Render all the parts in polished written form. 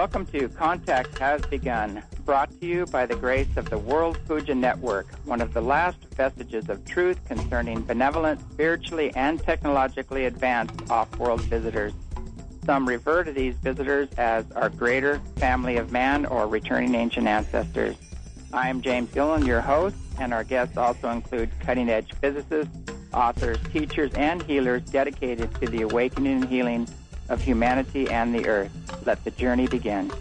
Welcome to Contact Has Begun, brought to you by the grace of the World Puja Network, one of the last vestiges of truth concerning benevolent, spiritually and technologically advanced off-world visitors. Some refer to these visitors as our greater family of man or returning ancient ancestors. I am James Gillen, your host, and our guests also include cutting-edge physicists, authors, teachers, and healers dedicated to the awakening and healing of humanity and the earth. Let the journey begin.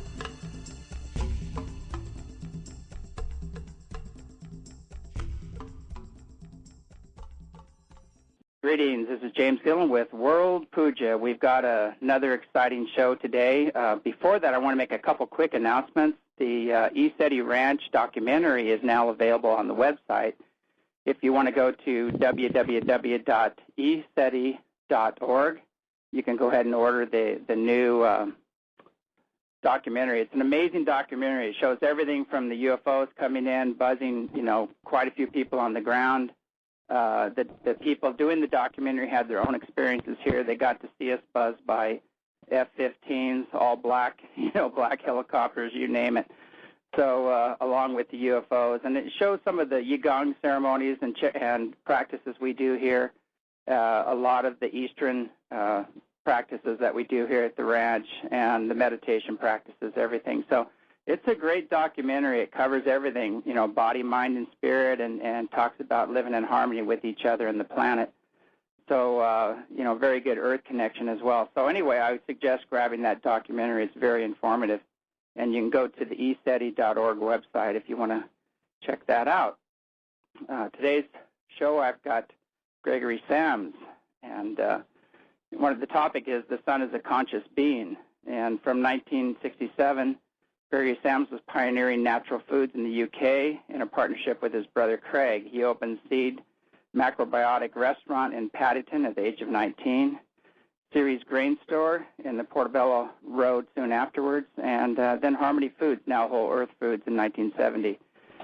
Greetings. This is James Gillen with World Puja. We've got another exciting show today. Before that, I want to make a couple quick announcements. The ESETI Ranch documentary is now available on the website. If you want to go to www.eseti.org, you can go ahead and order the new documentary. It's an amazing documentary. It shows everything from the UFOs coming in, buzzing, quite a few people on the ground. The people doing the documentary had their own experiences here. They got to see us buzzed by F-15s, all black, black helicopters, you name it. So along with the UFOs. And it shows some of the Yigong ceremonies and practices we do here. A lot of the Eastern practices that we do here at the ranch and the meditation practices, everything. So it's a great documentary. It covers everything, body, mind, and spirit, and talks about living in harmony with each other and the planet. So, very good earth connection as well. So anyway, I would suggest grabbing that documentary. It's very informative. And you can go to the eseti.org website if you want to check that out. Today's show, I've got Gregory Sams, and one of the topic is the sun is a conscious being. And from 1967, Gregory Sams was pioneering natural foods in the UK in a partnership with his brother Craig. He opened Seed Macrobiotic Restaurant in Paddington at the age of 19, Ceres Grain Store in the Portobello Road soon afterwards, and then Harmony Foods, now Whole Earth Foods, in 1970,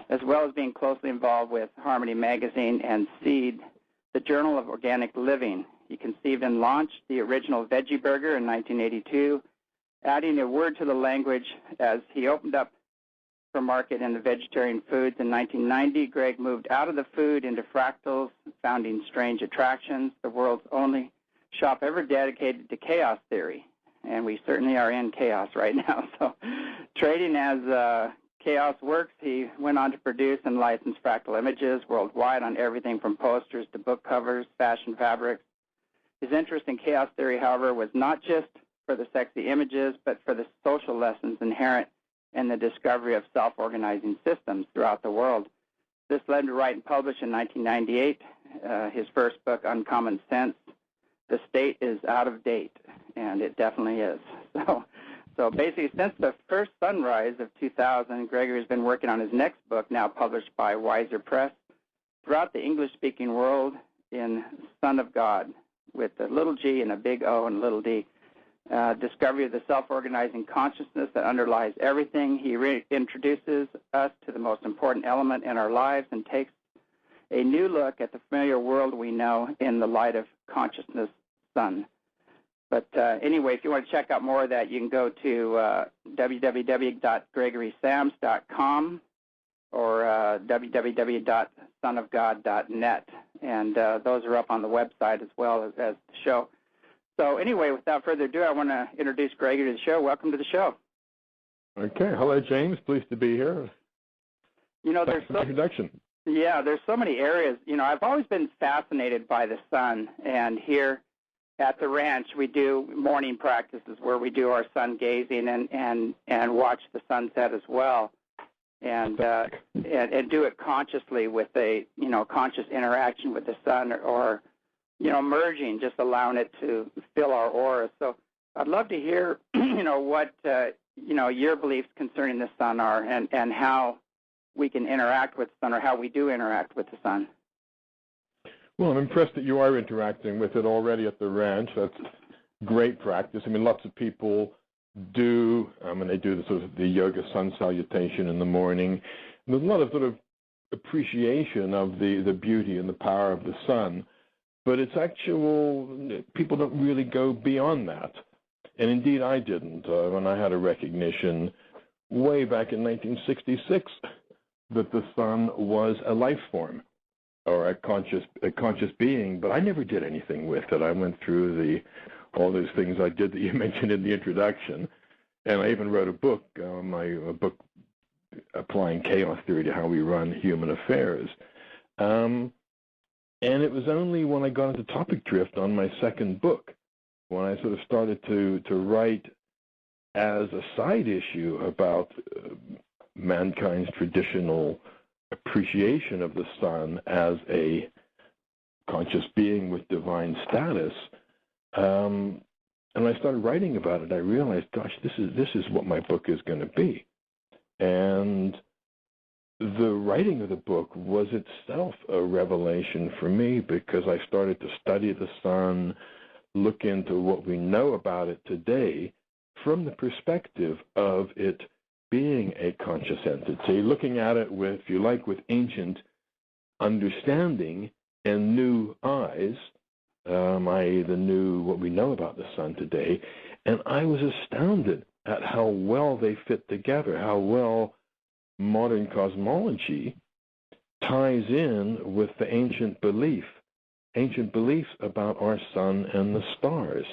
as well as being closely involved with Harmony Magazine and Seed, the Journal of Organic Living. He conceived and launched the original Veggie Burger in 1982, adding a word to the language as he opened up for market in the vegetarian foods. In 1990, Greg moved out of the food into fractals, founding Strange Attractions, the world's only shop ever dedicated to chaos theory. And we certainly are in chaos right now. So trading as chaos works, he went on to produce and license fractal images worldwide on everything from posters to book covers, fashion fabrics. His interest in chaos theory, however, was not just for the sexy images, but for the social lessons inherent in the discovery of self-organizing systems throughout the world. This led him to write and publish in 1998 his first book, Uncommon Sense. The state is out of date, and it definitely is. So basically, since the first sunrise of 2000, Gregory has been working on his next book, now published by Weiser Press, throughout the English-speaking world in Son of God, with a little g and a big O and a little d. Discovery of the self-organizing consciousness that underlies everything. He reintroduces us to the most important element in our lives and takes a new look at the familiar world we know in the light of consciousness sun. But anyway, if you want to check out more of that, you can go to www.gregorysams.com or www.sonofgod.net. And those are up on the website as well as the show. So anyway, without further ado, I want to introduce Gregory to the show. Welcome to the show. Okay. Hello, James. Pleased to be here. There's introduction. Yeah, there's so many areas. I've always been fascinated by the sun, and here at the ranch we do morning practices where we do our sun gazing and watch the sunset as well, and do it consciously with a conscious interaction with the sun or merging, just allowing it to fill our aura. So I'd love to hear what your beliefs concerning the sun are and how we can interact with the sun, or how we do interact with the sun. Well, I'm impressed that you are interacting with it already at the ranch. That's great practice. I mean, lots of people do, and they do the sort of the yoga sun salutation in the morning. And there's a lot of sort of appreciation of the beauty and the power of the sun, but it's actual, people don't really go beyond that. And indeed I didn't. When I had a recognition way back in 1966 that the sun was a life form or a conscious being, but I never did anything with it. I went through all those things I did that you mentioned in the introduction, and I even wrote a book, a book applying chaos theory to how we run human affairs. And it was only when I got into topic drift on my second book, when I sort of started to write as a side issue about mankind's traditional appreciation of the sun as a conscious being with divine status, and I started writing about it, I realized, gosh, this is what my book is going to be. And the writing of the book was itself a revelation for me, because I started to study the sun, look into what we know about it today from the perspective of it being a conscious entity, looking at it with, if you like, with ancient understanding and new eyes, i.e. the new, what we know about the sun today. And I was astounded at how well they fit together, how well modern cosmology ties in with the ancient beliefs about our sun and the stars.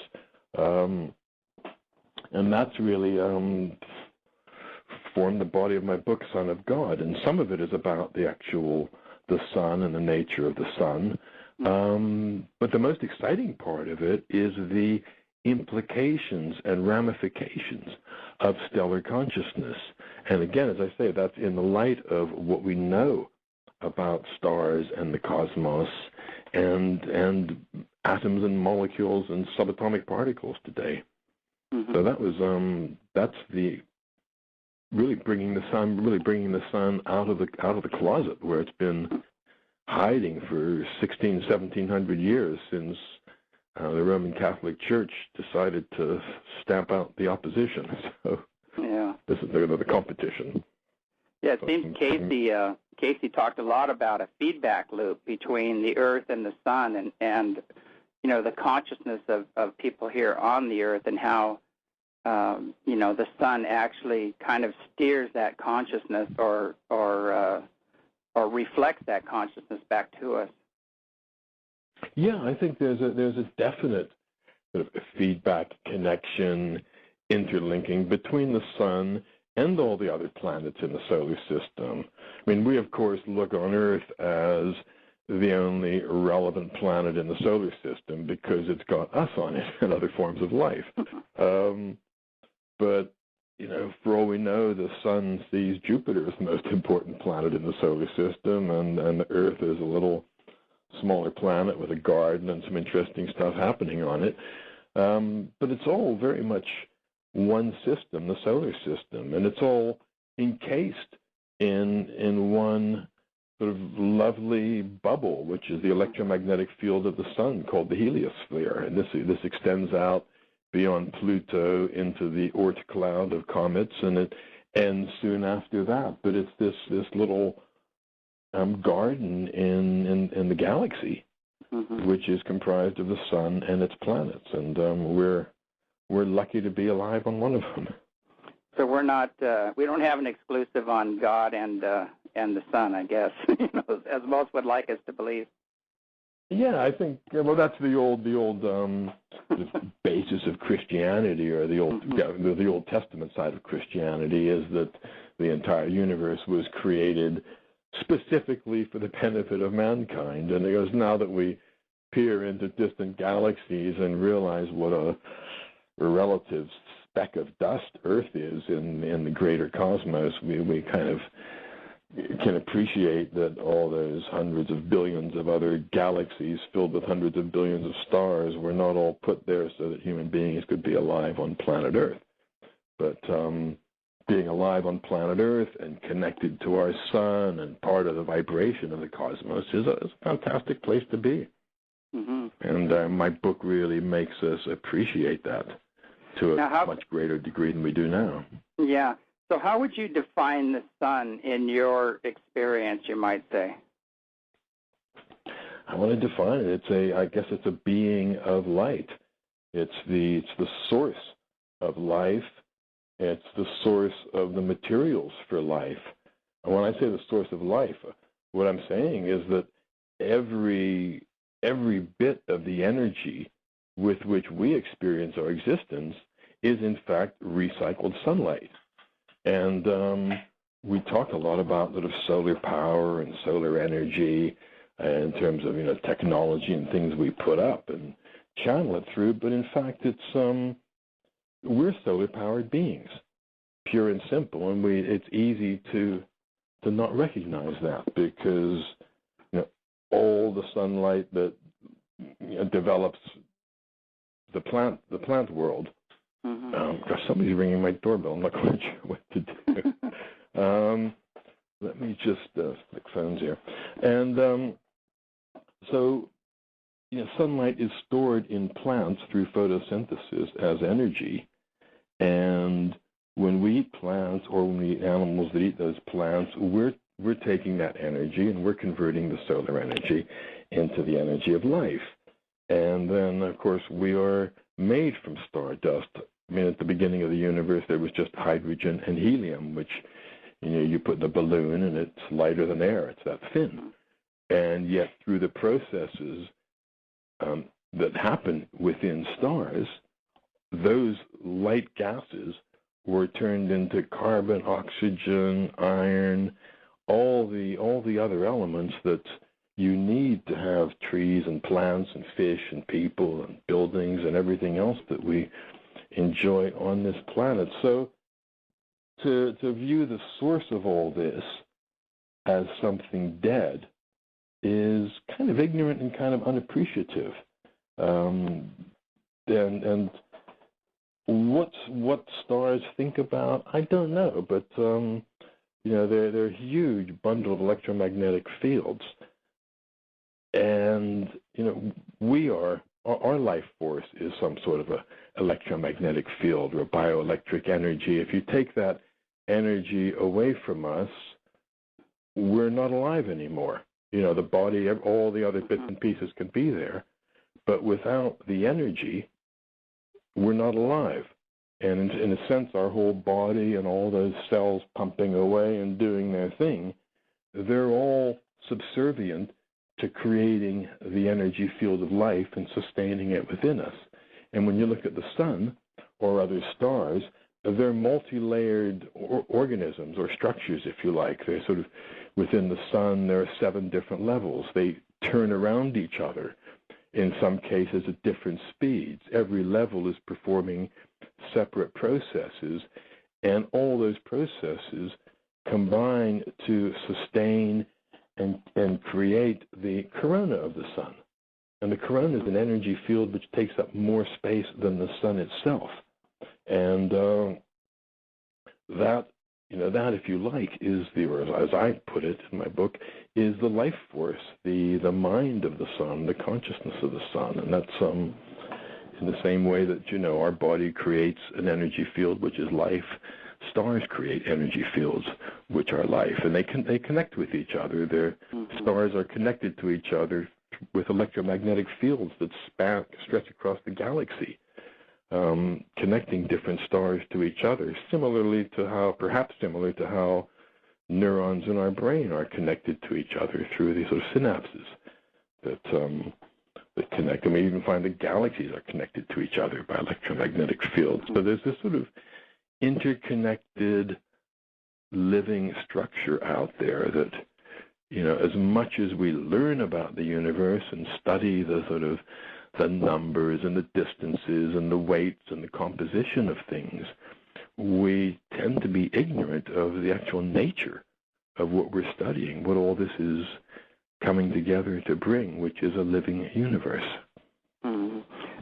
And that's really formed the body of my book, Son of God. And some of it is about the sun and the nature of the sun. But the most exciting part of it is the implications and ramifications of stellar consciousness. And again, as I say, that's in the light of what we know about stars and the cosmos and atoms and molecules and subatomic particles today. Mm-hmm. So that's the really bringing the sun out of the closet where it's been hiding for 1700 years since the Roman Catholic Church decided to stamp out the opposition. So yeah, this is the competition. Yeah, it seems Casey talked a lot about a feedback loop between the Earth and the sun, and you know, the consciousness of people here on the Earth, and how you know, the sun actually kind of steers that consciousness or reflects that consciousness back to us. Yeah, I think there's a definite sort of feedback, connection, interlinking between the sun and all the other planets in the solar system. I mean, we of course look on Earth as the only relevant planet in the solar system because it's got us on it and other forms of life. But you know, for all we know, the sun sees Jupiter as the most important planet in the solar system, and the Earth is a little smaller planet with a garden and some interesting stuff happening on it. But it's all very much one system, the solar system, and it's all encased in one sort of lovely bubble, which is the electromagnetic field of the sun, called the heliosphere. And this extends out beyond Pluto into the Oort cloud of comets, and it ends soon after that. But it's this little garden in the galaxy, mm-hmm. which is comprised of the sun and its planets, and we're lucky to be alive on one of them. So we're not we don't have an exclusive on God and the sun, I guess, you know, as most would like us to believe. Yeah, I think that's the old basis of Christianity, or the old mm-hmm. the Old Testament side of Christianity, is that the entire universe was created specifically for the benefit of mankind. And it goes, now that we peer into distant galaxies and realize what a relative speck of dust Earth is in the greater cosmos, we kind of can appreciate that all those hundreds of billions of other galaxies filled with hundreds of billions of stars were not all put there so that human beings could be alive on planet Earth. But being alive on planet Earth and connected to our sun and part of the vibration of the cosmos is a fantastic place to be. Mm-hmm. And my book really makes us appreciate that to a much greater degree than we do now. Yeah. So how would you define the sun in your experience, you might say? I want to define it. I guess it's a being of light. It's the source of life. It's the source of the materials for life. And when I say the source of life, what I'm saying is that every bit of the energy with which we experience our existence is in fact recycled sunlight. And we talk a lot about sort of solar power and solar energy in terms of technology and things we put up and channel it through, but in fact it's we're solar powered beings, pure and simple, and it's easy to not recognize that because all the sunlight that develops the plant world. Gosh, somebody's ringing my doorbell. I'm not quite sure what to do. Let me just stick phones here. And so sunlight is stored in plants through photosynthesis as energy. And when we eat plants or when we eat animals that eat those plants, we're taking that energy and we're converting the solar energy into the energy of life. And then, of course, we are made from stardust. I mean, at the beginning of the universe, there was just hydrogen and helium, which, you put in a balloon and it's lighter than air. It's that thin. And yet, through the processes that happen within stars, those light gases were turned into carbon, oxygen, iron, all the other elements that you need to have trees and plants and fish and people and buildings and everything else that we enjoy on this planet. So to view the source of all this as something dead is kind of ignorant and kind of unappreciative. And what stars think about, I don't know, but they're a huge bundle of electromagnetic fields, and our life force is some sort of a electromagnetic field or bioelectric energy. If you take that energy away from us, we're not alive anymore. The body, all the other bits and pieces can be there, but without the energy, we're not alive. And in a sense, our whole body and all those cells pumping away and doing their thing, they're all subservient to creating the energy field of life and sustaining it within us. And when you look at the sun or other stars, they're multi-layered organisms or structures, if you like. They're sort of within the sun, there are 7 different levels. They turn around each other, in some cases at different speeds. Every level is performing separate processes, and all those processes combine to sustain and create the corona of the sun. And the corona is an energy field which takes up more space than the sun itself. And that, if you like, is or as I put it in my book, is the life force, the mind of the sun, the consciousness of the sun. And that's in the same way that, our body creates an energy field, which is life. Stars create energy fields, which are life, and they connect with each other. Their stars are connected to each other with electromagnetic fields that stretch across the galaxy, connecting different stars to each other, perhaps similar to how neurons in our brain are connected to each other through these sort of synapses that connect. And we even find that galaxies are connected to each other by electromagnetic fields. So there's this sort of interconnected living structure out there that, as much as we learn about the universe and study the numbers and the distances and the weights and the composition of things, we tend to be ignorant of the actual nature of what we're studying, what all this is coming together to bring, which is a living universe. Mm-hmm.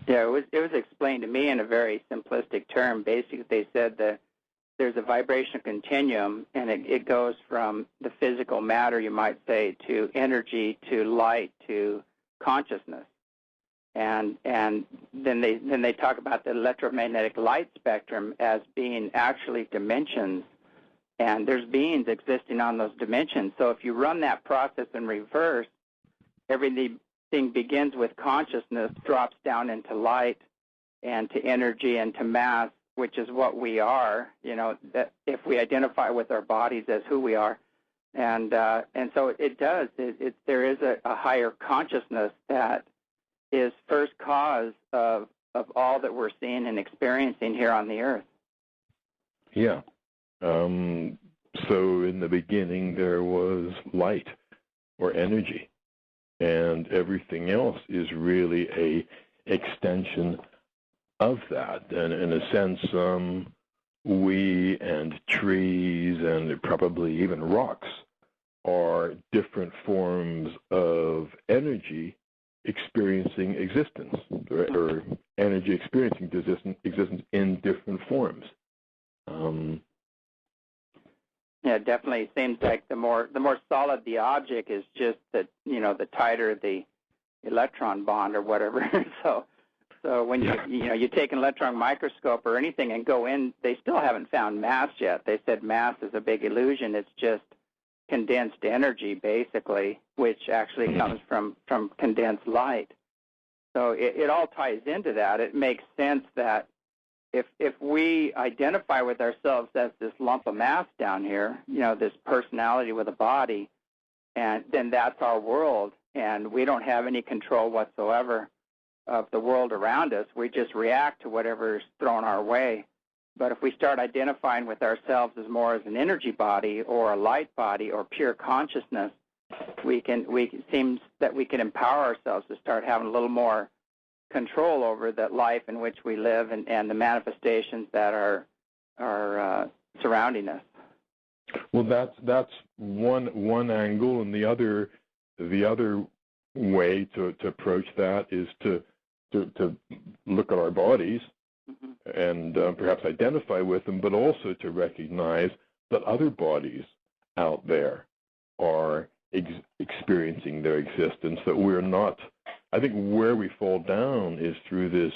Yeah, it was explained to me in a very simplistic term. Basically, they said that there's a vibration continuum, and it goes from the physical matter, you might say, to energy, to light, to consciousness. And then they talk about the electromagnetic light spectrum as being actually dimensions, and there's beings existing on those dimensions. So if you run that process in reverse, everything begins with consciousness, drops down into light and to energy and to mass, which is what we are, that if we identify with our bodies as who we are. And so it does. There is a higher consciousness that is first cause of all that we're seeing and experiencing here on the earth. Yeah. So in the beginning there was light or energy, and everything else is really a extension of that. And in a sense, we and trees and probably even rocks are different forms of energy experiencing existence, or energy experiencing existence in different forms. Yeah, it definitely seems like the more solid the object is, just that the tighter the electron bond or whatever. So when you take an electron microscope or anything and go in, they still haven't found mass yet. They said mass is a big illusion. It's just condensed energy, basically, which actually comes from condensed light. So it all ties into that. It makes sense that if we identify with ourselves as this lump of mass down here, this personality with a body, and then that's our world, and we don't have any control whatsoever of the world around us. We just react to whatever's thrown our way. But if we start identifying with ourselves as more as an energy body or a light body or pure consciousness, it seems that we can empower ourselves to start having a little more control over the life in which we live and the manifestations that are surrounding us. Well, that's one angle, and the other way to approach that is to look at our bodies and perhaps identify with them, but also to recognize that other bodies out there are experiencing their existence, that we're not. I think where we fall down is through this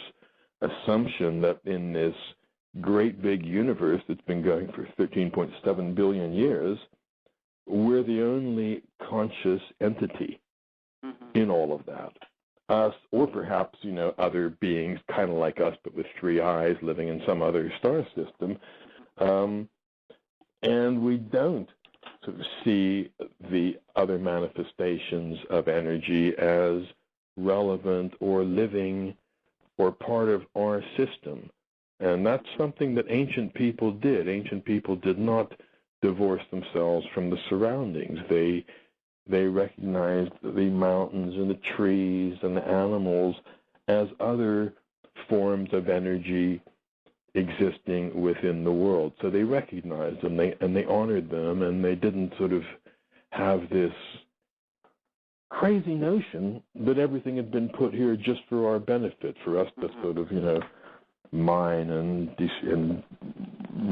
assumption that in this great big universe that's been going for 13.7 billion years, we're the only conscious entity in all of that. Us, or perhaps, other beings kind of like us, but with 3 eyes living in some other star system. And we don't sort of see the other manifestations of energy as relevant or living or part of our system. And that's something that ancient people did. Ancient people did not divorce themselves from the surroundings. They recognized the mountains and the trees and the animals as other forms of energy existing within the world. So they recognized them and they honored them, and they didn't sort of have this crazy notion that everything had been put here just for our benefit, for us to sort of, mine and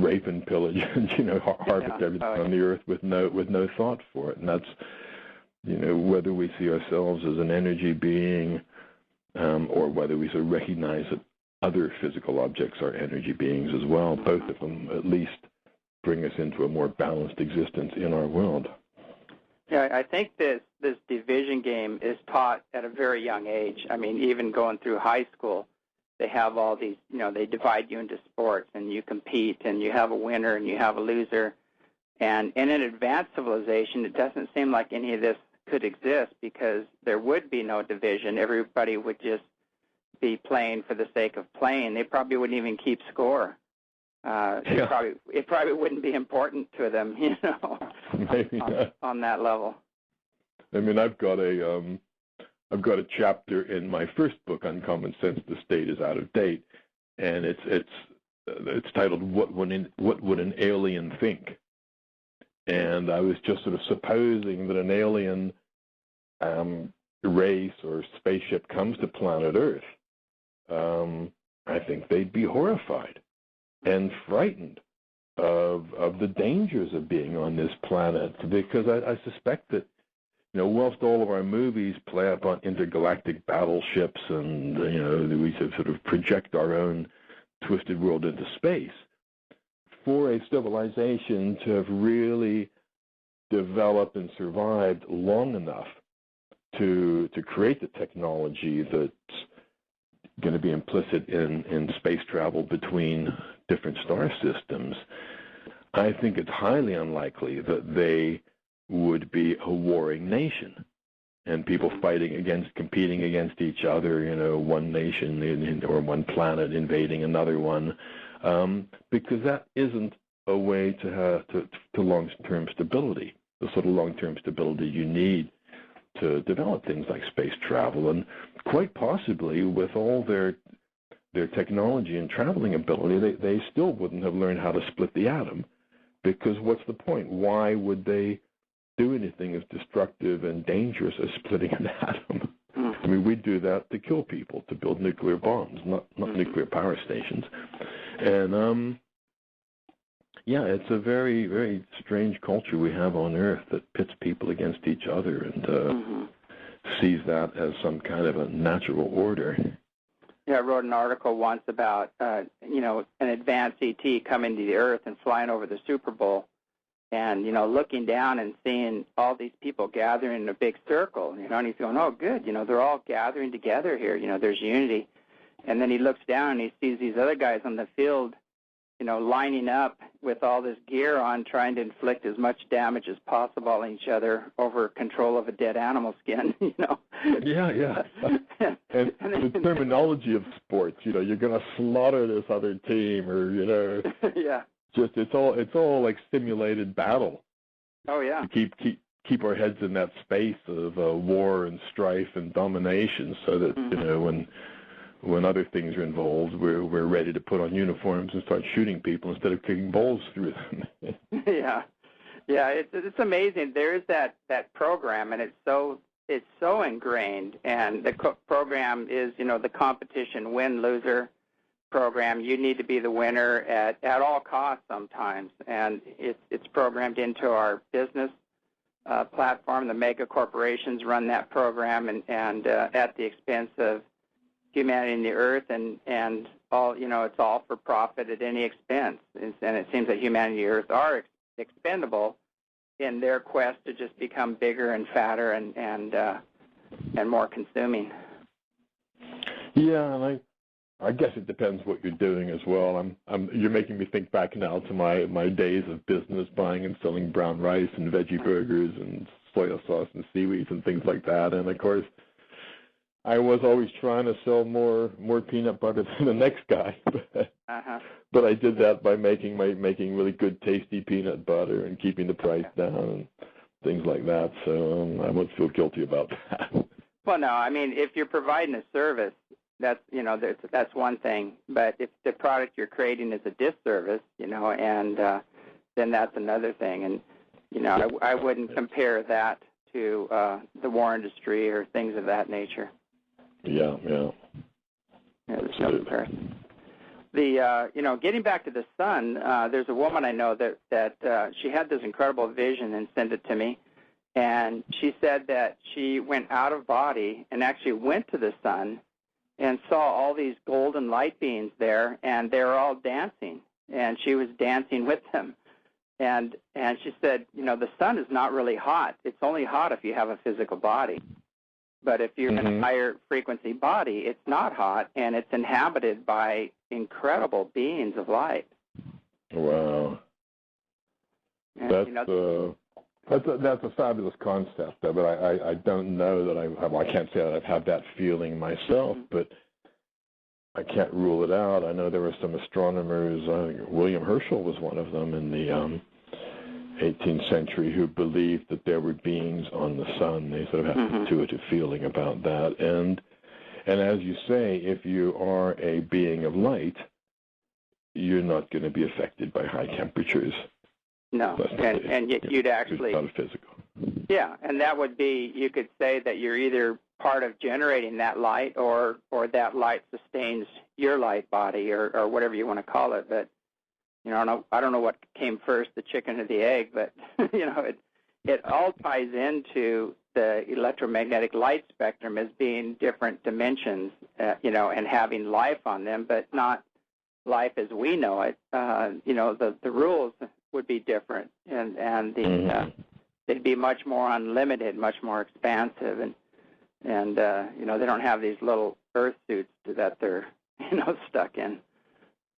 rape and pillage and, harvest everything on the earth with no thought for it. And that's, whether we see ourselves as an energy being or whether we sort of recognize that other physical objects are energy beings as well, both of them at least bring us into a more balanced existence in our world. Yeah, I think this division game is taught at a very young age. I mean, even going through high school, they have all these, they divide you into sports, and you compete, and you have a winner, and you have a loser. And in an advanced civilization, it doesn't seem like any of this could exist, because there would be no division. Everybody would just be playing for the sake of playing. They probably wouldn't even keep score. It probably wouldn't be important to them, Maybe not. On that level. I mean, I've got a chapter in my first book, Uncommon Sense: The State is Out of Date, and it's titled "What Would an Alien Think?" And I was just sort of supposing that an alien race or spaceship comes to planet Earth. I think they'd be horrified and frightened of the dangers of being on this planet, because I suspect that, whilst all of our movies play up on intergalactic battleships and, we sort of project our own twisted world into space, for a civilization to have really developed and survived long enough to create the technology that's going to be implicit in space travel between different star systems, I think it's highly unlikely that they would be a warring nation and people competing against each other, one nation or one planet invading another one, because that isn't a way to long-term stability, the sort of long-term stability you need to develop things like space travel. And quite possibly, with all their technology and traveling ability, they still wouldn't have learned how to split the atom, because what's the point? Why would they do anything as destructive and dangerous as splitting an atom? I mean, we do that to kill people, to build nuclear bombs, not nuclear power stations. And it's a very, very strange culture we have on Earth that pits people against each other and sees that as some kind of a natural order. Yeah, I wrote an article once about, an advanced ET coming to the Earth and flying over the Super Bowl and, looking down and seeing all these people gathering in a big circle, and he's going, oh, good, they're all gathering together here, there's unity. And then he looks down and he sees these other guys on the field, lining up with all this gear on, trying to inflict as much damage as possible on each other over control of a dead animal skin, Yeah. And the terminology of sports, you're going to slaughter this other team, or yeah. Just it's all like simulated battle. Oh yeah. To keep our heads in that space of war and strife and domination, so that when other things are involved, we're ready to put on uniforms and start shooting people instead of kicking balls through them. Yeah, it's amazing. There is that program, and it's so ingrained. And the program is the competition win-loser program. You need to be the winner at all costs sometimes, and it's programmed into our business platform. The mega corporations run that program, and at the expense of humanity and the Earth, and all, it's all for profit at any expense. And it seems that humanity and the Earth are expendable in their quest to just become bigger and fatter and more consuming. Yeah, and I guess it depends what you're doing as well. You're making me think back now to my days of business, buying and selling brown rice and veggie burgers and soy sauce and seaweeds and things like that. And of course, I was always trying to sell more peanut butter than the next guy, but I did that by making really good, tasty peanut butter and keeping the price down and things like that. So I won't feel guilty about that. Well, no, I mean, if you're providing a service, that's one thing. But if the product you're creating is a disservice, and then that's another thing. And I wouldn't compare that to the war industry or things of that nature. Yeah, there's no comparison. Getting back to the sun, there's a woman I know that she had this incredible vision and sent it to me, and she said that she went out of body and actually went to the sun and saw all these golden light beams there, and they were all dancing, and she was dancing with them. And she said, the sun is not really hot. It's only hot if you have a physical body. But if you're in a higher frequency body, it's not hot, and it's inhabited by incredible beings of light. Wow. And, that's a fabulous concept, but I don't know that I can't say that I've had that feeling myself, but I can't rule it out. I know there were some astronomers, I think William Herschel was one of them in the 18th century, who believed that there were beings on the sun. They sort of have an intuitive feeling about that. And as you say, if you are a being of light, you're not going to be affected by high temperatures. No, and yet you'd actually... It's not physical. Yeah, and that would be, you could say that you're either part of generating that light or that light sustains your light body or whatever you want to call it. But I don't know what came first, the chicken or the egg, but it all ties into the electromagnetic light spectrum as being different dimensions, and having life on them, but not life as we know it. The rules would be different, and they'd be much more unlimited, much more expansive, and they don't have these little earth suits that they're stuck in.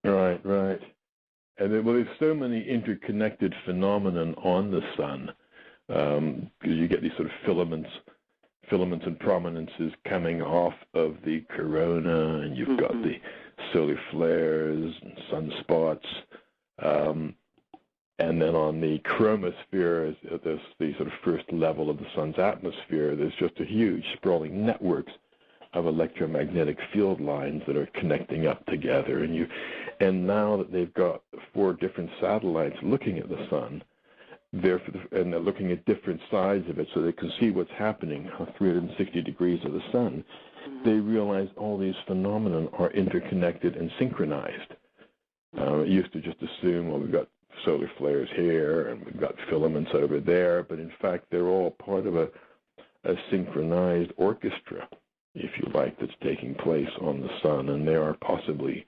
Right. And there's so many interconnected phenomenon on the sun, because you get these sort of filaments and prominences coming off of the corona, and you've got the solar flares and sunspots. And then on the chromosphere, there's the sort of first level of the sun's atmosphere, there's just a huge sprawling networks of electromagnetic field lines that are connecting up together. And now that they've got 4 different satellites looking at the sun, they're looking at different sides of it so they can see what's happening on 360 degrees of the sun. They realize all these phenomena are interconnected and synchronized. It used to just assume, well, we've got solar flares here and we've got filaments over there, but in fact they're all part of a synchronized orchestra, if you like, that's taking place on the sun. And there are possibly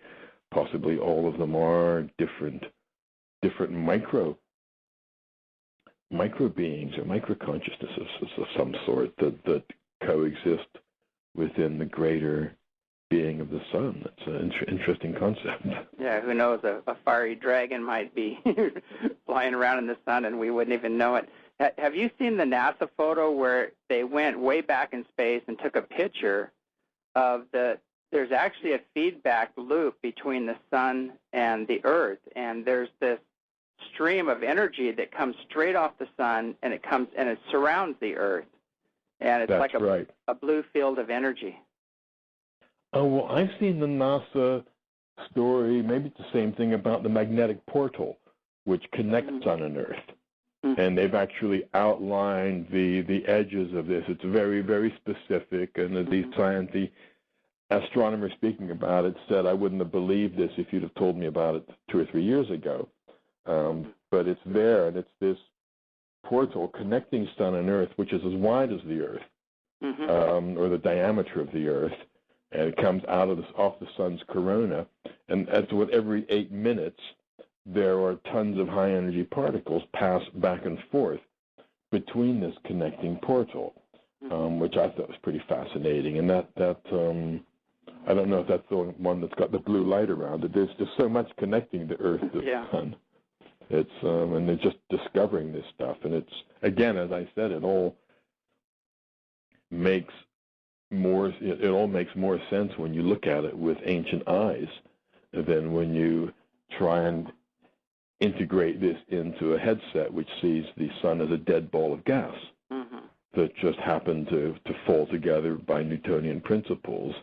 all of them are different micro beings or micro consciousnesses of some sort that coexist within the greater being of the sun. That's an interesting concept. Yeah, who knows? A fiery dragon might be flying around in the sun and we wouldn't even know it. Have you seen the NASA photo where they went way back in space and took a picture of there's actually a feedback loop between the sun and the Earth, and there's this stream of energy that comes straight off the sun, and it surrounds the Earth, and it's That's like right. a blue field of energy. Oh, well, I've seen the NASA story, maybe it's the same thing, about the magnetic portal, which connects sun and Earth. And they've actually outlined the edges of this. It's very, very specific, and the astronomer speaking about it said, I wouldn't have believed this if you'd have told me about it 2 or 3 years ago. But it's there, and it's this portal connecting sun and Earth, which is as wide as the Earth, or the diameter of the Earth, and it comes out of off the sun's corona. And as with every 8 minutes, there are tons of high-energy particles pass back and forth between this connecting portal, which I thought was pretty fascinating. And that I don't know if that's the one that's got the blue light around it. There's just so much connecting the Earth to the sun. It's and they're just discovering this stuff. And it's, again, as I said, it all makes more sense when you look at it with ancient eyes than when you try and integrate this into a headset which sees the sun as a dead ball of gas that just happened to fall together by Newtonian principles.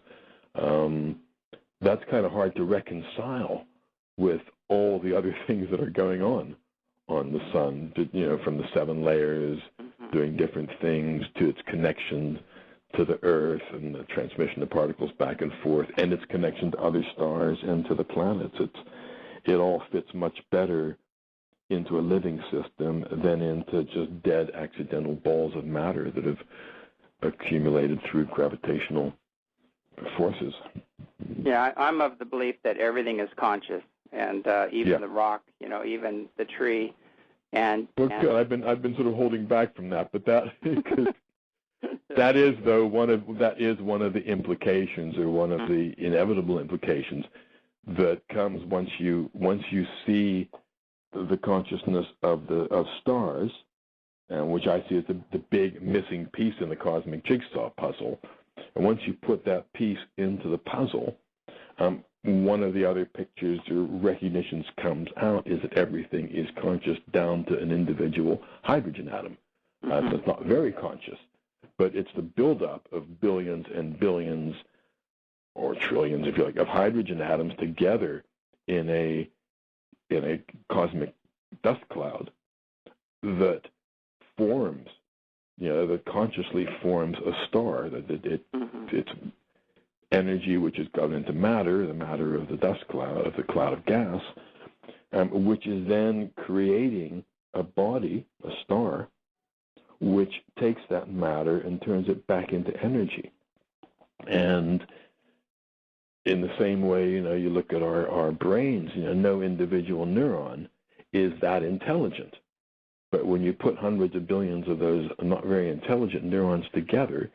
That's kind of hard to reconcile with all the other things that are going on the sun, from the 7 layers doing different things to its connection to the Earth and the transmission of particles back and forth and its connection to other stars and to the planets. It all fits much better into a living system than into just dead accidental balls of matter that have accumulated through gravitational forces. Yeah, I'm of the belief that everything is conscious, and even the rock, even the tree. And good. I've been sort of holding back from that, but that is one of the implications, or one of the inevitable implications that comes once you see the consciousness of stars, which I see as the big missing piece in the cosmic jigsaw puzzle. And once you put that piece into the puzzle, one of the other pictures or recognitions comes out is that everything is conscious down to an individual hydrogen atom. That's not very conscious, but it's the buildup of billions and billions, or trillions, if you like, of hydrogen atoms together in a cosmic dust cloud that forms, that consciously forms a star. It's energy which has gone into matter, the matter of the dust cloud, of the cloud of gas, which is then creating a body, a star, which takes that matter and turns it back into energy. And in the same way, you look at our brains, no individual neuron is that intelligent. But when you put hundreds of billions of those not very intelligent neurons together,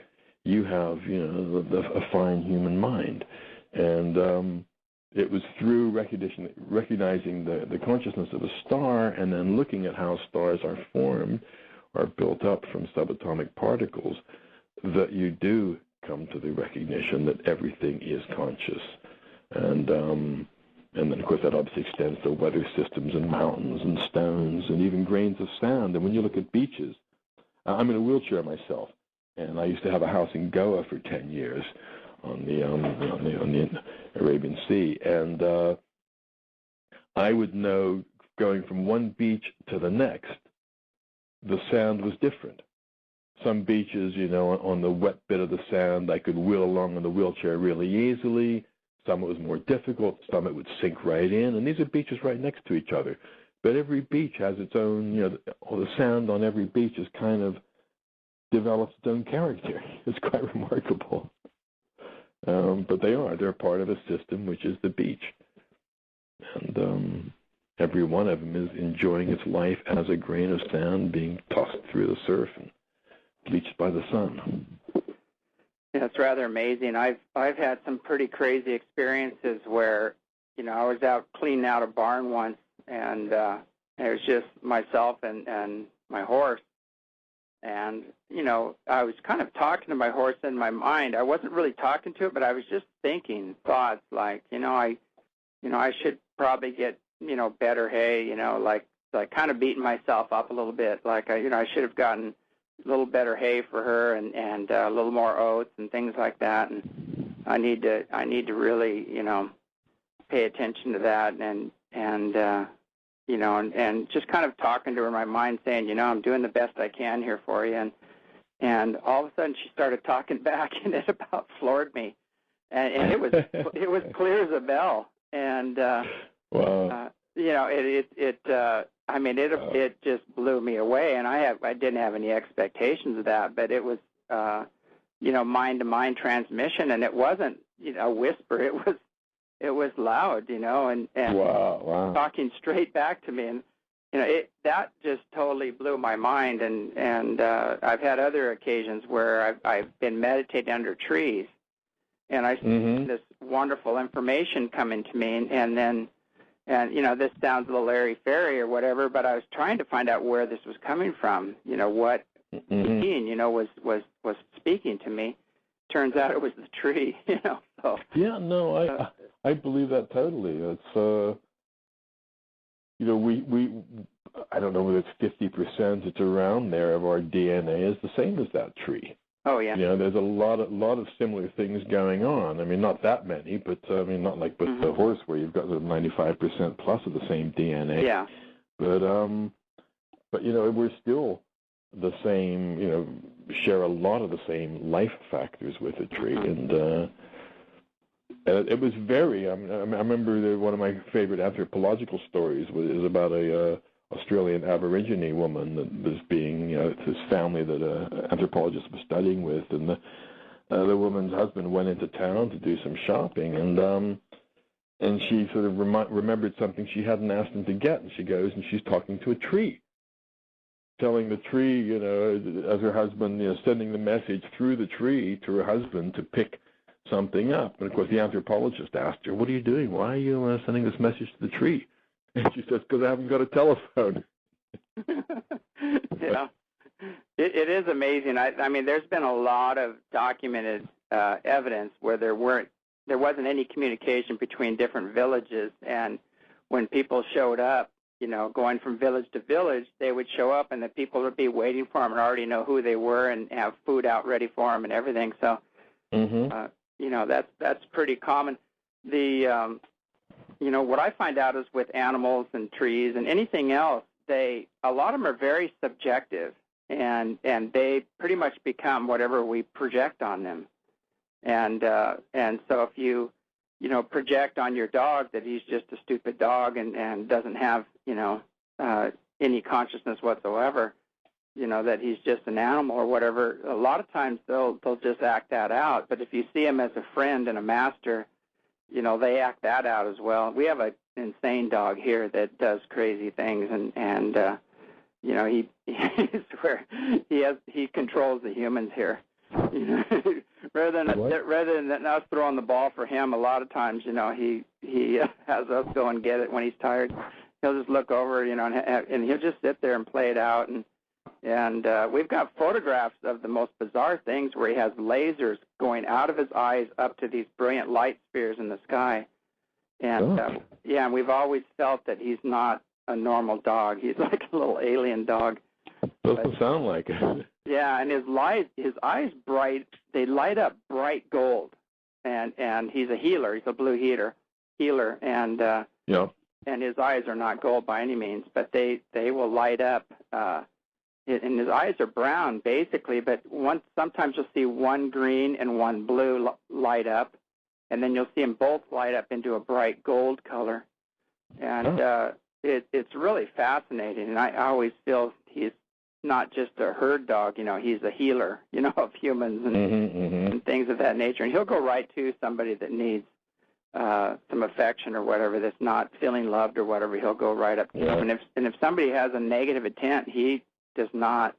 you have, a fine human mind. And it was through recognizing the consciousness of a star and then looking at how stars are formed, are built up from subatomic particles, that you do come to the recognition that everything is conscious. And then, of course, that obviously extends to weather systems and mountains and stones and even grains of sand. And when you look at beaches, I'm in a wheelchair myself, and I used to have a house in Goa for 10 years on the Arabian Sea. And I would know, going from one beach to the next, the sand was different. Some beaches, on the wet bit of the sand, I could wheel along in the wheelchair really easily. Some it was more difficult. Some it would sink right in. And these are beaches right next to each other. But every beach has its own, all the sand on every beach is kind of develops its own character. It's quite remarkable. But they're part of a system which is the beach. And every one of them is enjoying its life as a grain of sand being tossed through the surf and bleached by the sun. Yeah, it's rather amazing. I've had some pretty crazy experiences where, I was out cleaning out a barn once, and it was just myself and my horse. And, I was kind of talking to my horse in my mind. I wasn't really talking to it, but I was just thinking thoughts like, I should probably get, better hay, like kind of beating myself up a little bit. Like, I should have gotten a little better hay for her and a little more oats and things like that. And I need to really, pay attention to that and just kind of talking to her in my mind saying, I'm doing the best I can here for you. And all of a sudden she started talking back, and it about floored me. And it was clear as a bell. And, wow. It just blew me away, and I didn't have any expectations of that, but it was, mind-to-mind transmission, and it wasn't, a whisper. It was loud, and wow. Talking straight back to me, and that just totally blew my mind. And I've had other occasions where I've been meditating under trees, and I see this wonderful information coming to me, and then. And, this sounds a little airy-fairy or whatever, but I was trying to find out where this was coming from, what being, was speaking to me. Turns out it was the tree, so. Yeah, no, I believe that totally. It's, we I don't know whether it's 50%, it's around there of our DNA is the same as that tree. Oh, yeah. There's a lot of similar things going on. I mean, not that many, but not like with the horse where you've got the 95% plus of the same DNA. Yeah. But we're still the same. Share a lot of the same life factors with the tree, and it was very. I remember one of my favorite anthropological stories is about a Australian Aborigine woman that was being, this family that an anthropologist was studying with, and the woman's husband went into town to do some shopping, and she sort of remembered something she hadn't asked him to get, and she goes and she's talking to a tree, telling the tree, as her husband, sending the message through the tree to her husband to pick something up. And of course the anthropologist asked her, "What are you doing? Why are you sending this message to the tree?" And she says, "Because I haven't got a telephone." It is amazing. I mean, there's been a lot of documented evidence where there wasn't any communication between different villages, and when people showed up, going from village to village, they would show up, and the people would be waiting for them and already know who they were and have food out ready for them and everything. So, that's pretty common. What I find out is with animals and trees and anything else, a lot of them are very subjective, and they pretty much become whatever we project on them. And so if you project on your dog that he's just a stupid dog and doesn't have any consciousness whatsoever, that he's just an animal or whatever, a lot of times they'll just act that out. But if you see him as a friend and a master, they act that out as well. We have an insane dog here that does crazy things, and he controls the humans here. rather than us throwing the ball for him, a lot of times, he has us go and get it when he's tired. He'll just look over, and he'll just sit there and play it out. And we've got photographs of the most bizarre things where he has lasers going out of his eyes up to these brilliant light spheres in the sky. And and we've always felt that he's not a normal dog. He's like a little alien dog. Doesn't sound like it. Yeah, and his eyes bright. They light up bright gold. And he's a healer. He's a blue healer. And and his eyes are not gold by any means, but they will light up. And his eyes are brown basically, but sometimes you'll see one green and one blue light up, and then you'll see them both light up into a bright gold color. And it's really fascinating. And I always feel he's not just a herd dog, he's a healer, of humans and things of that nature. And he'll go right to somebody that needs some affection or whatever, that's not feeling loved or whatever. He'll go right up to them. And if somebody has a negative intent, he does not,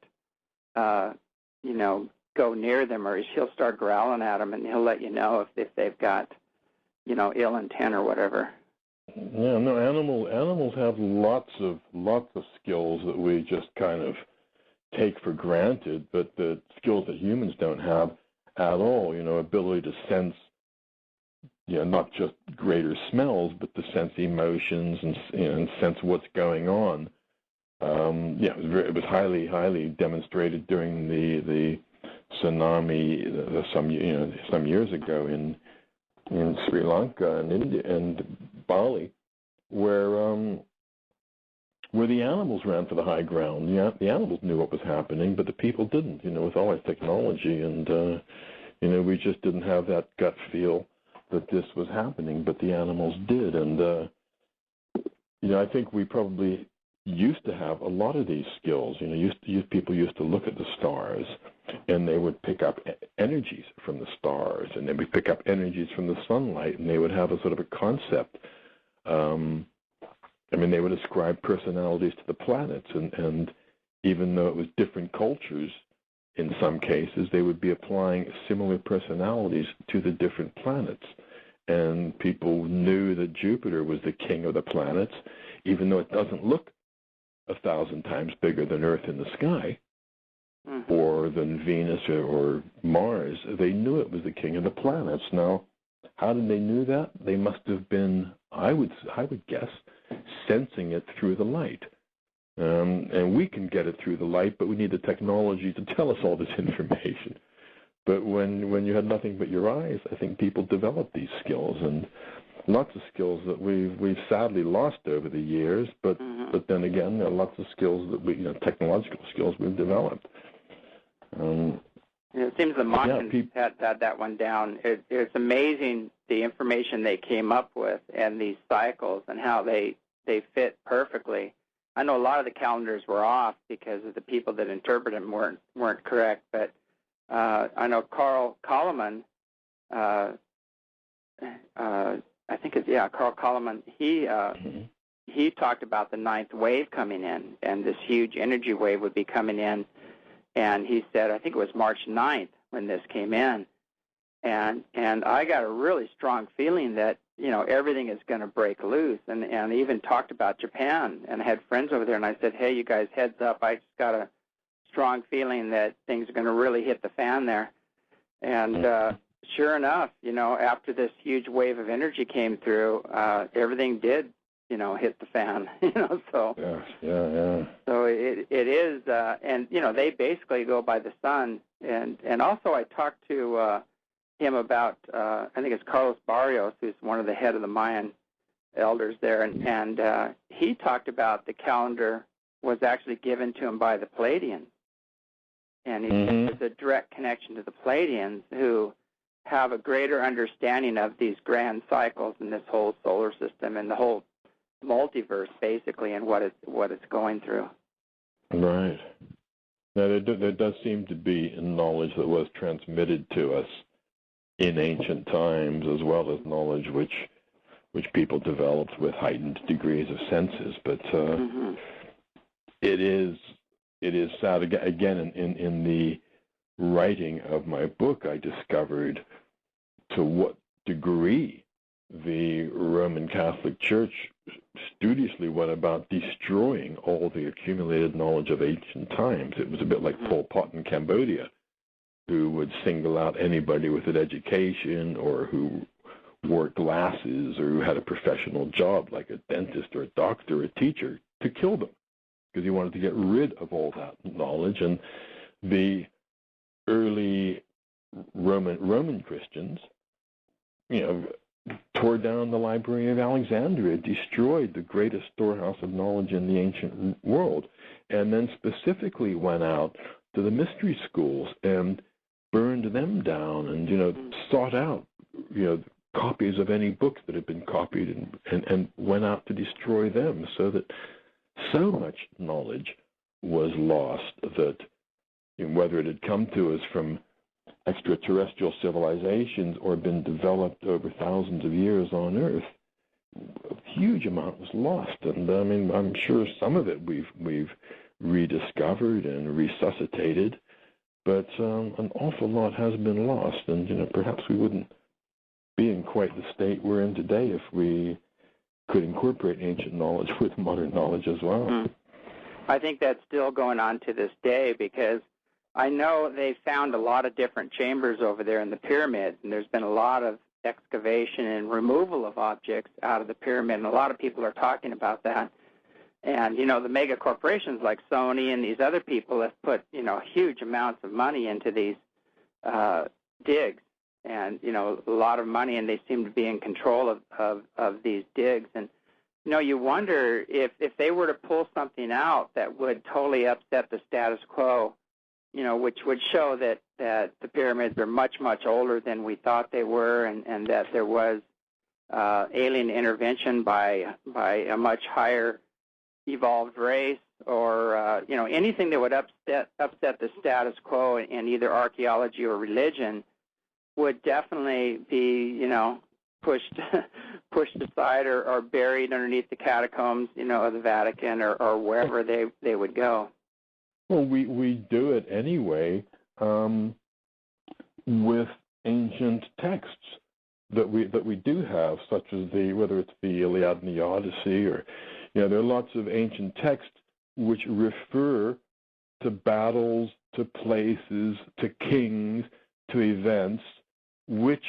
go near them, or he'll start growling at them, and he'll let you know if they've got, ill intent or whatever. Yeah, no, animals have lots of skills that we just kind of take for granted, but the skills that humans don't have at all. Ability to sense, not just greater smells, but to sense emotions and sense what's going on. It was highly demonstrated during the tsunami some years ago in Sri Lanka and India and Bali, where the animals ran for the high ground. The animals knew what was happening, but the people didn't. With all our technology, and we just didn't have that gut feel that this was happening, but the animals did. And I think we probably used to have a lot of these skills. People used to look at the stars, and they would pick up energies from the stars, and they would pick up energies from the sunlight, and they would have a sort of a concept. They would ascribe personalities to the planets, and even though it was different cultures, in some cases, they would be applying similar personalities to the different planets. And people knew that Jupiter was the king of the planets, even though it doesn't look 1,000 times bigger than Earth in the sky, or than Venus or Mars. They knew it was the king of the planets. Now, how did they know that? They must have been, I would guess, sensing it through the light. And we can get it through the light, but we need the technology to tell us all this information. But when you had nothing but your eyes, I think people developed these skills, and lots of skills that we've sadly lost over the years. But then again, there are lots of skills that technological skills we've developed. It seems the Mayans had that one down. It's amazing the information they came up with and these cycles and how they fit perfectly. I know a lot of the calendars were off because of the people that interpreted them weren't correct, but I know Carl Koloman, Carl Koloman, he talked about the ninth wave coming in, and this huge energy wave would be coming in, and he said, I think it was March 9th when this came in, and I got a really strong feeling that everything is going to break loose, and I even talked about Japan, and I had friends over there, and I said, hey, you guys, heads up, I just got a strong feeling that things are going to really hit the fan there. And sure enough, after this huge wave of energy came through, everything did, hit the fan, so. Yeah. So it is, and, they basically go by the sun. And also I talked to him about, I think it's Carlos Barrios, who's one of the head of the Mayan elders there, and he talked about the calendar was actually given to him by the Pleiadians. And there's a direct connection to the Pleiadians, who have a greater understanding of these grand cycles in this whole solar system and the whole multiverse, basically, and what it's going through. Right. Now, there does seem to be knowledge that was transmitted to us in ancient times, as well as knowledge which people developed with heightened degrees of senses. But it is sad, again, in the writing of my book, I discovered to what degree the Roman Catholic Church studiously went about destroying all the accumulated knowledge of ancient times. It was a bit like Pol Pot in Cambodia, who would single out anybody with an education or who wore glasses or who had a professional job like a dentist or a doctor or a teacher to kill them because he wanted to get rid of all that knowledge. And the early Roman Christians, tore down the Library of Alexandria, destroyed the greatest storehouse of knowledge in the ancient world, and then specifically went out to the mystery schools and burned them down and, sought out, copies of any books that had been copied and went out to destroy them, so that so much knowledge was lost that whether it had come to us from extraterrestrial civilizations or been developed over thousands of years on Earth, a huge amount was lost. And I'm sure some of it we've rediscovered and resuscitated, but an awful lot has been lost. And perhaps we wouldn't be in quite the state we're in today if we could incorporate ancient knowledge with modern knowledge as well. I think that's still going on to this day, because I know they found a lot of different chambers over there in the pyramids, and there's been a lot of excavation and removal of objects out of the pyramid, and a lot of people are talking about that. And, the mega corporations like Sony and these other people have put, huge amounts of money into these digs, and, a lot of money, and they seem to be in control of these digs. And, you wonder if they were to pull something out that would totally upset the status quo, which would show that the pyramids are much, much older than we thought they were, and that there was alien intervention by a much higher evolved race, or anything that would upset the status quo in either archaeology or religion would definitely be pushed aside or buried underneath the catacombs of the Vatican or wherever they would go. Well, we do it anyway with ancient texts that we do have, such as whether it's the Iliad and the Odyssey, or there are lots of ancient texts which refer to battles, to places, to kings, to events, which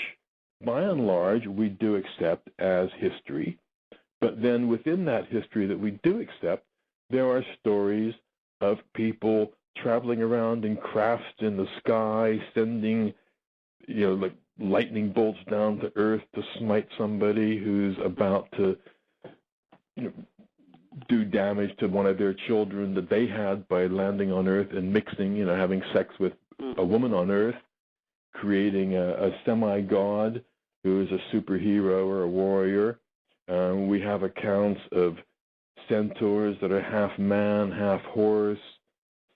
by and large we do accept as history. But then within that history that we do accept, there are stories of people traveling around in crafts in the sky, sending, like lightning bolts down to Earth to smite somebody who's about to, do damage to one of their children that they had by landing on Earth and mixing, having sex with a woman on Earth, creating a semi-god who is a superhero or a warrior. We have accounts of centaurs that are half man, half horse,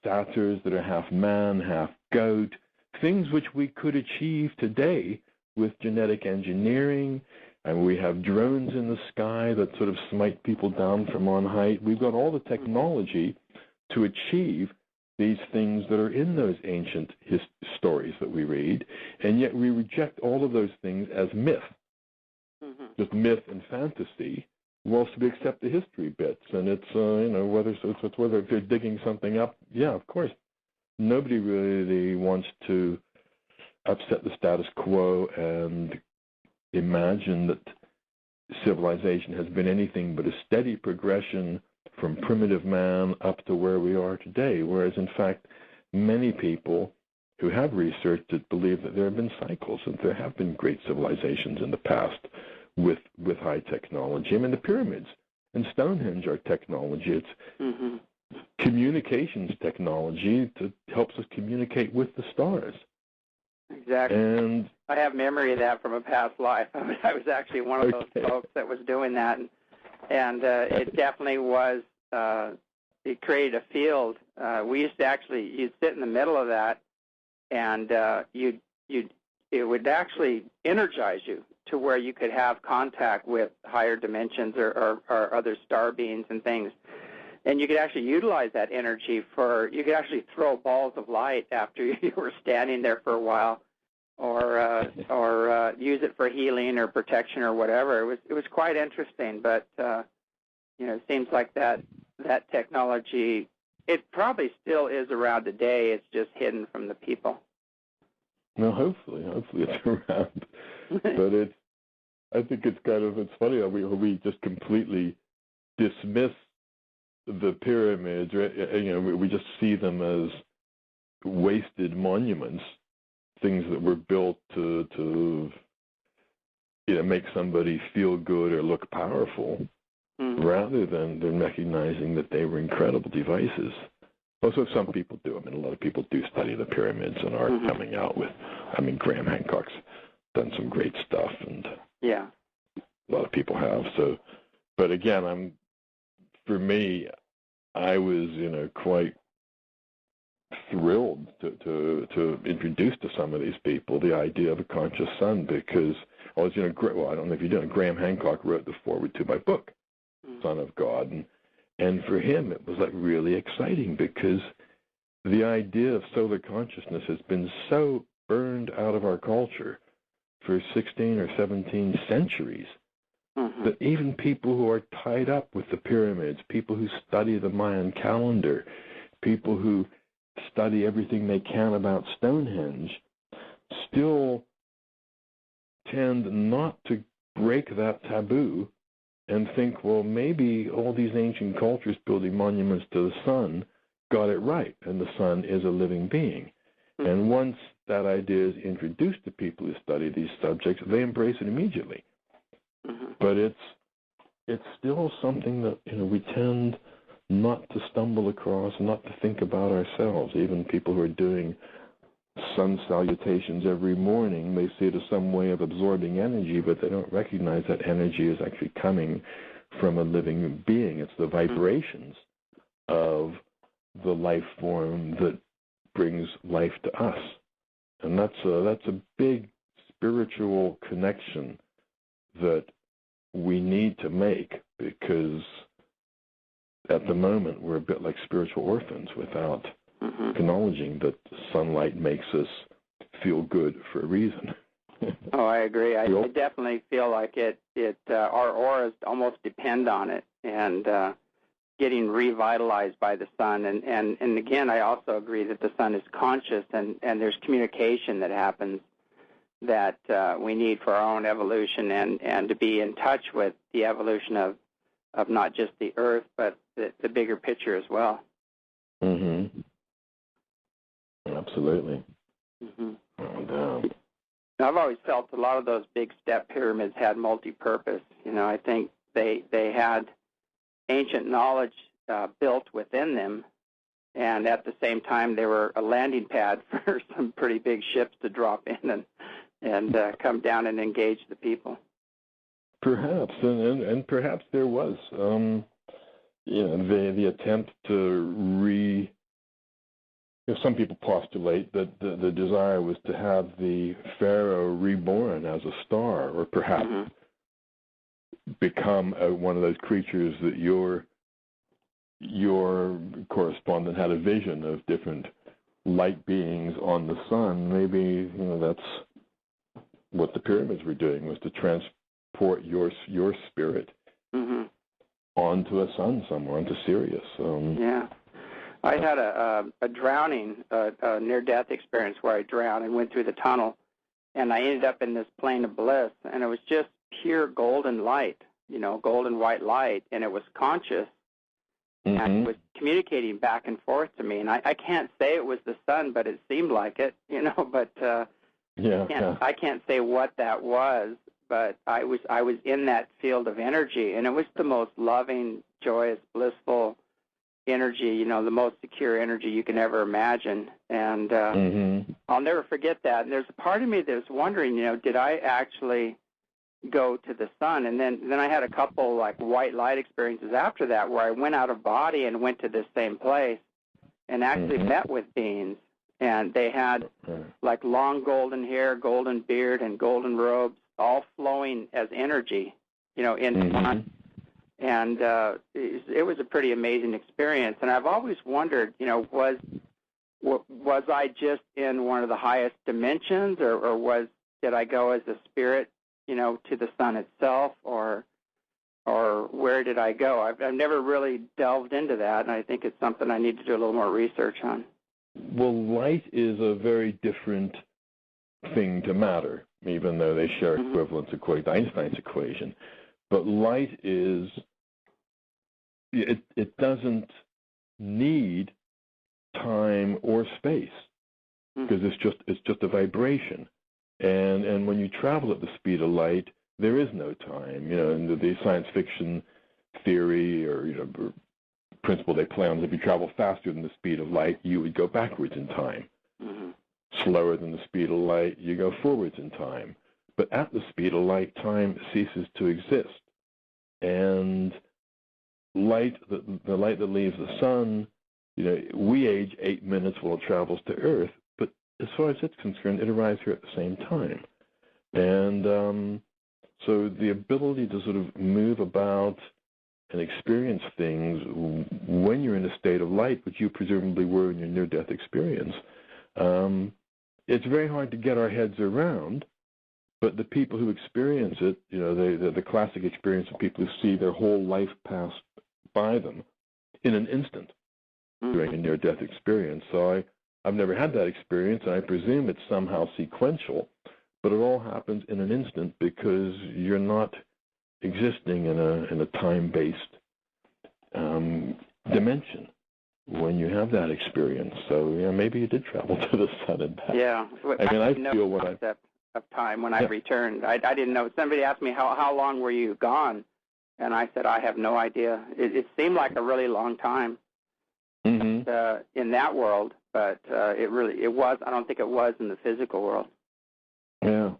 satyrs that are half man, half goat, things which we could achieve today with genetic engineering. And we have drones in the sky that sort of smite people down from on height. We've got all the technology to achieve these things that are in those ancient stories that we read, and yet we reject all of those things as myth, just myth and fantasy, whilst we accept the history bits. And it's, whether they're digging something up, yeah, of course. Nobody really wants to upset the status quo and imagine that civilization has been anything but a steady progression from primitive man up to where we are today, whereas in fact many people who have researched it believe that there have been cycles, and there have been great civilizations in the past with high technology. The pyramids and Stonehenge are technology. It's communications technology that helps us communicate with the stars. Exactly. And I have memory of that from a past life. I was actually one of those folks that was doing that, and it definitely was. It created a field. We used to you'd sit in the middle of that, and it would actually energize you to where you could have contact with higher dimensions or other star beings and things. And you could actually utilize that energy you could actually throw balls of light after you were standing there for a while, or use it for healing or protection or whatever. It was quite interesting, but it seems like that technology, it probably still is around today. It's just hidden from the people. No, hopefully it's around. But I think it's funny how we just completely dismiss the pyramids. We just see them as wasted monuments, things that were built to make somebody feel good or look powerful, rather than recognizing that they were incredible devices. Also, some people do. A lot of people do study the pyramids and are coming out with. Graham Hancock's done some great stuff, and a lot of people have. So, but again, for me, I was quite thrilled to introduce to some of these people the idea of a conscious sun, because I was I don't know if you know, Graham Hancock wrote the foreword to my book, Son of God, and for him it was really exciting, because the idea of solar consciousness has been so burned out of our culture for 16 or 17 centuries that even people who are tied up with the pyramids, people who study the Mayan calendar, people who study everything they can about Stonehenge, still tend not to break that taboo and think, well, maybe all these ancient cultures building monuments to the sun got it right, and the sun is a living being. And once that idea is introduced to people who study these subjects, they embrace it immediately. But it's still something that we tend not to stumble across, not to think about ourselves. Even people who are doing sun salutations every morning, they see it as some way of absorbing energy, but they don't recognize that energy is actually coming from a living being. It's the vibrations of the life form that brings life to us. And that's a big spiritual connection that we need to make, because at the moment we're a bit like spiritual orphans without acknowledging that sunlight makes us feel good for a reason. Oh, I agree. I definitely feel like our auras almost depend on it, and getting revitalized by the sun. And again, I also agree that the sun is conscious, and there's communication that happens that we need for our own evolution, and to be in touch with the evolution of not just the Earth, but the bigger picture as well. Absolutely. And, I've always felt a lot of those big step pyramids had multi-purpose. I think they had ancient knowledge built within them, and at the same time they were a landing pad for some pretty big ships to drop in and come down and engage the people. Perhaps, and perhaps there was, the attempt to some people postulate that the desire was to have the pharaoh reborn as a star, or perhaps become one of those creatures that your correspondent had a vision of, different light beings on the sun. Maybe that's what the pyramids were doing, was to transport your spirit onto a sun somewhere, onto Sirius. I had a drowning, a near-death experience where I drowned and went through the tunnel, and I ended up in this plane of bliss, and it was just pure golden light, golden white light, and it was conscious, and it was communicating back and forth to me. And I can't say it was the sun, but it seemed like it, but I can't say what that was, but I was in that field of energy, and it was the most loving, joyous, blissful energy, the most secure energy you can ever imagine. And I'll never forget that. And there's a part of me that was wondering, did I actually go to the sun? And then I had a couple white light experiences after that, where I went out of body and went to this same place and actually met with beings. And they had long golden hair, golden beard, and golden robes, all flowing as energy, in one. And it was a pretty amazing experience. And I've always wondered, was I just in one of the highest dimensions, or did I go as a spirit, to the sun itself, or where did I go? I've never really delved into that, and I think it's something I need to do a little more research on. Well, light is a very different thing to matter, even though they share equivalence according to Einstein's equation. But light is, it doesn't need time or space, because it's just a vibration. And when you travel at the speed of light, there is no time. In the science fiction theory or principle they play on is if you travel faster than the speed of light, you would go backwards in time. Slower than the speed of light, you go forwards in time. But at the speed of light, time ceases to exist. And light, the light that leaves the sun, we age 8 minutes while it travels to Earth, but as far as it's concerned, it arrives here at the same time. And so the ability to sort of move about and experience things when you're in a state of light, which you presumably were in your near-death experience, it's very hard to get our heads around. But the people who experience it, the classic experience of people who see their whole life pass by them in an instant during a near-death experience. So I've never had that experience, and I presume it's somehow sequential, but it all happens in an instant because you're not existing in a time-based dimension when you have that experience. So maybe you did travel to the sun and back. Yeah, I feel what of time when I returned. I didn't know. Somebody asked me how long were you gone, and I said I have no idea. It seemed like a really long time in that world, but it was. I don't think it was in the physical world. Yeah,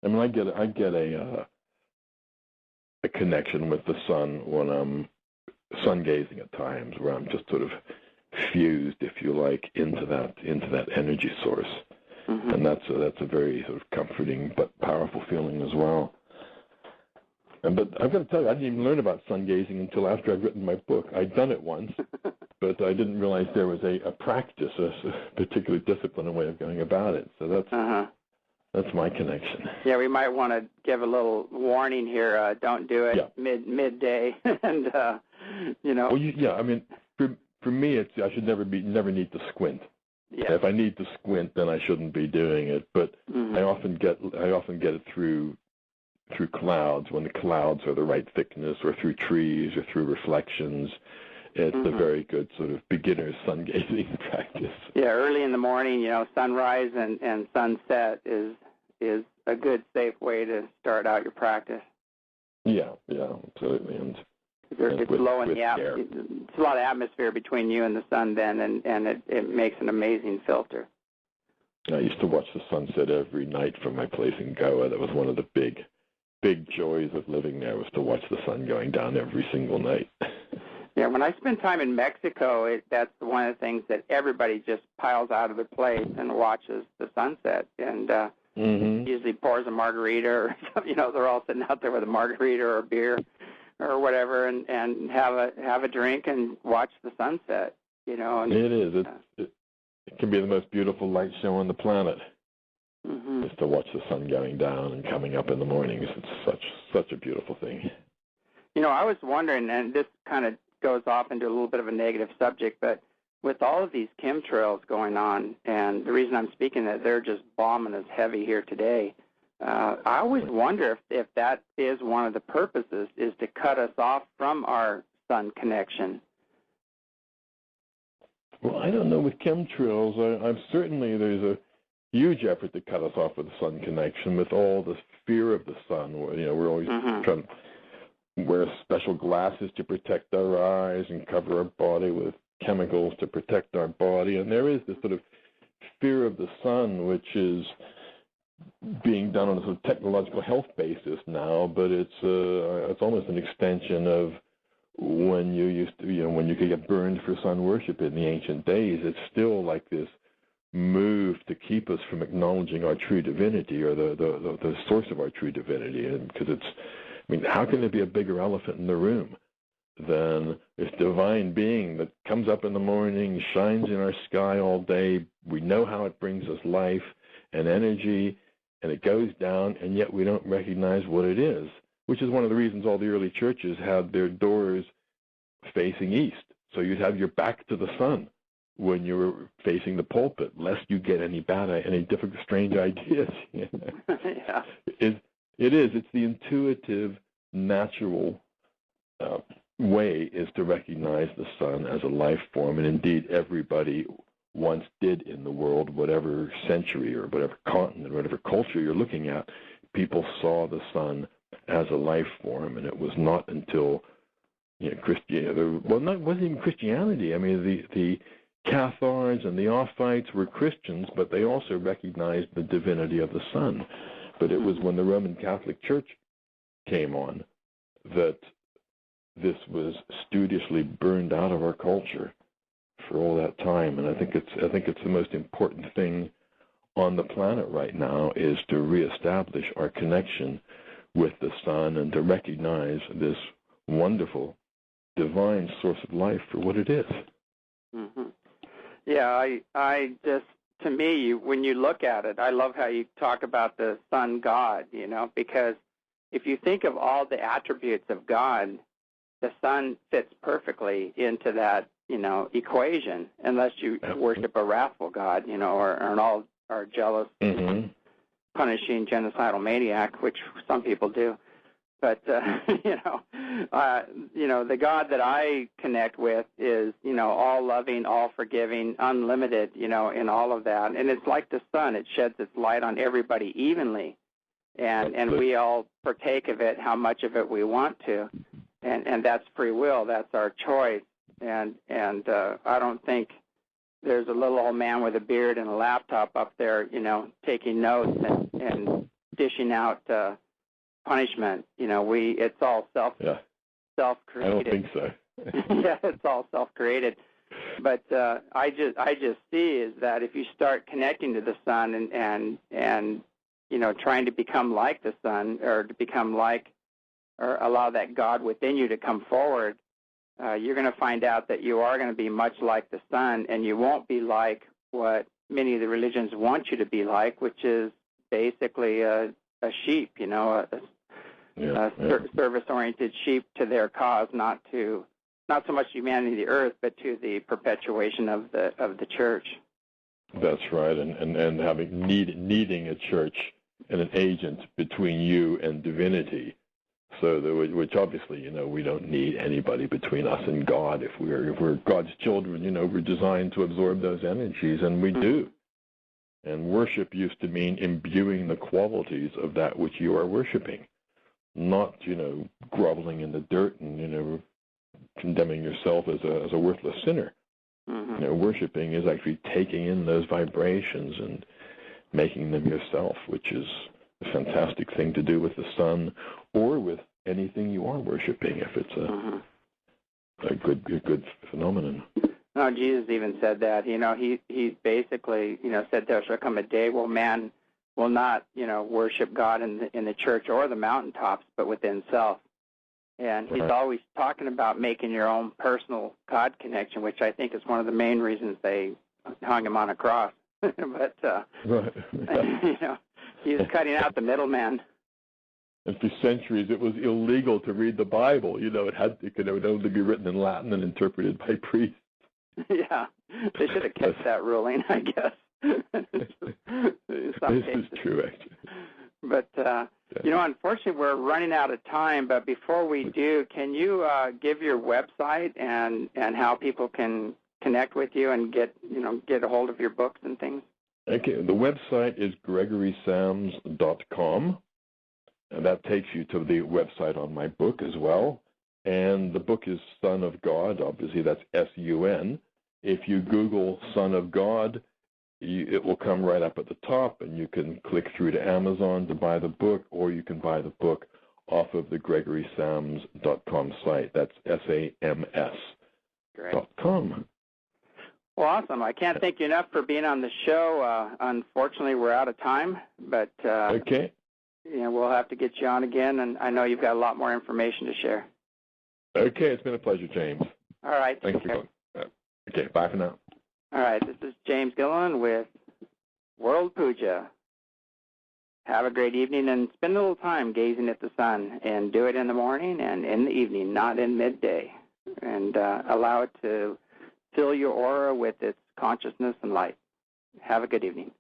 I get a connection with the sun when I'm sun gazing at times, where I'm just sort of fused, if you like, into that energy source. And that's a very sort of comforting but powerful feeling as well. But I've got to tell you, I didn't even learn about sun gazing until after I'd written my book. I'd done it once, but I didn't realize there was a practice, a particular discipline, a way of going about it. So that's my connection. Yeah, we might want to give a little warning here. Don't do it midday, and Well, for me, I should never need to squint. Yeah. If I need to squint, then I shouldn't be doing it. But I often get it through clouds, when the clouds are the right thickness, or through trees, or through reflections. It's a very good sort of beginner's sun gazing practice. Yeah, early in the morning, sunrise and sunset is a good, safe way to start out your practice. Yeah, absolutely. And it's low in the atmosphere. It's a lot of atmosphere between you and the sun then, and it makes an amazing filter. I used to watch the sunset every night from my place in Goa. That was one of the big joys of living there, was to watch the sun going down every single night. Yeah, when I spend time in Mexico, that's one of the things that everybody just piles out of their place and watches the sunset, and usually pours a margarita, or they're all sitting out there with a margarita or a beer or whatever, and have a drink and watch the sunset. And, it is. It can be the most beautiful light show on the planet. Just to watch the sun going down and coming up in the mornings. It's such a beautiful thing. I was wondering, and this kind of goes off into a little bit of a negative subject, but with all of these chemtrails going on, and the reason I'm speaking that they're just bombing us heavy here today, I always wonder if that is one of the purposes, is to cut us off from our sun connection. Well, I don't know with chemtrails. I'm certainly, there's a huge effort to cut us off with the sun connection, with all the fear of the sun. We're always trying to wear special glasses to protect our eyes and cover our body with chemicals to protect our body. And there is this sort of fear of the sun, which is being done on a sort of technological health basis now, but it's almost an extension of when you used to, when you could get burned for sun worship in the ancient days. It's still like this move to keep us from acknowledging our true divinity, or the source of our true divinity. And because how can there be a bigger elephant in the room than this divine being that comes up in the morning, shines in our sky all day. We know how it brings us life and energy, and it goes down, and yet we don't recognize what it is, which is one of the reasons all the early churches had their doors facing east. So you'd have your back to the sun when you were facing the pulpit, lest you get any different, strange ideas. Yeah. It's the intuitive, natural way is to recognize the sun as a life form, and indeed everybody once did in the world, whatever century or whatever continent, whatever culture you're looking at, people saw the sun as a life form, and it was not until Christianity, it wasn't even Christianity. I mean, the Cathars and the Ophites were Christians, but they also recognized the divinity of the sun. But it was when the Roman Catholic Church came on that this was studiously burned out of our culture for all that time. And I think it's the most important thing on the planet right now is to reestablish our connection with the sun and to recognize this wonderful divine source of life for what it is. Mm-hmm. Yeah, I just, to me, when you look at it, I love how you talk about the sun god, because if you think of all the attributes of God, the sun fits perfectly into that, equation, unless you worship a wrathful God, or an all or jealous, punishing, genocidal maniac, which some people do. But the God that I connect with is, all loving, all forgiving, unlimited, in all of that. And it's like the sun; it sheds its light on everybody evenly, and we all partake of it, how much of it we want to, and that's free will. That's our choice. And I don't think there's a little old man with a beard and a laptop up there, taking notes and dishing out punishment. It's all self-created. I don't think so. Yeah, it's all self-created. But I just see is that if you start connecting to the sun and trying to become like the sun, or to become like, or allow that God within you to come forward, you're going to find out that you are going to be much like the sun, and you won't be like what many of the religions want you to be like, which is basically a sheep, service-oriented sheep to their cause, not so much humanity of the earth, but to the perpetuation of the church. That's right, and having needing a church and an agent between you and divinity. So, which obviously, we don't need anybody between us and God. If we're God's children, we're designed to absorb those energies, and we do. And worship used to mean imbuing the qualities of that which you are worshiping, not, groveling in the dirt and, condemning yourself as a worthless sinner. Mm-hmm. Worshiping is actually taking in those vibrations and making them yourself, which is a fantastic thing to do with the sun or with anything you are worshiping, if it's a good phenomenon. No, Jesus even said that. He basically, said there shall come a day where man will not, worship God in the church or the mountaintops, but within self. And he's always talking about making your own personal God connection, which I think is one of the main reasons they hung him on a cross. But he was cutting out the middleman. And for centuries, it was illegal to read the Bible. It could only be written in Latin and interpreted by priests. Yeah, they should have kept that ruling, I guess. This is true, actually. But, unfortunately, we're running out of time. But before we do, can you give your website and how people can connect with you and get a hold of your books and things? Okay, the website is GregorySams.com, and that takes you to the website on my book as well. And the book is Son of God, obviously that's S-U-N. If you Google Son of God, it will come right up at the top, and you can click through to Amazon to buy the book, or you can buy the book off of the GregorySams.com site. That's SAMS.com. Well, awesome. I can't thank you enough for being on the show. Unfortunately, we're out of time, but okay. We'll have to get you on again, and I know you've got a lot more information to share. Okay, it's been a pleasure, James. All right. Thanks for calling. Okay, bye for now. All right, this is James Gilliland with World Puja. Have a great evening and spend a little time gazing at the sun, and do it in the morning and in the evening, not in midday, and allow it to fill your aura with its consciousness and light. Have a good evening.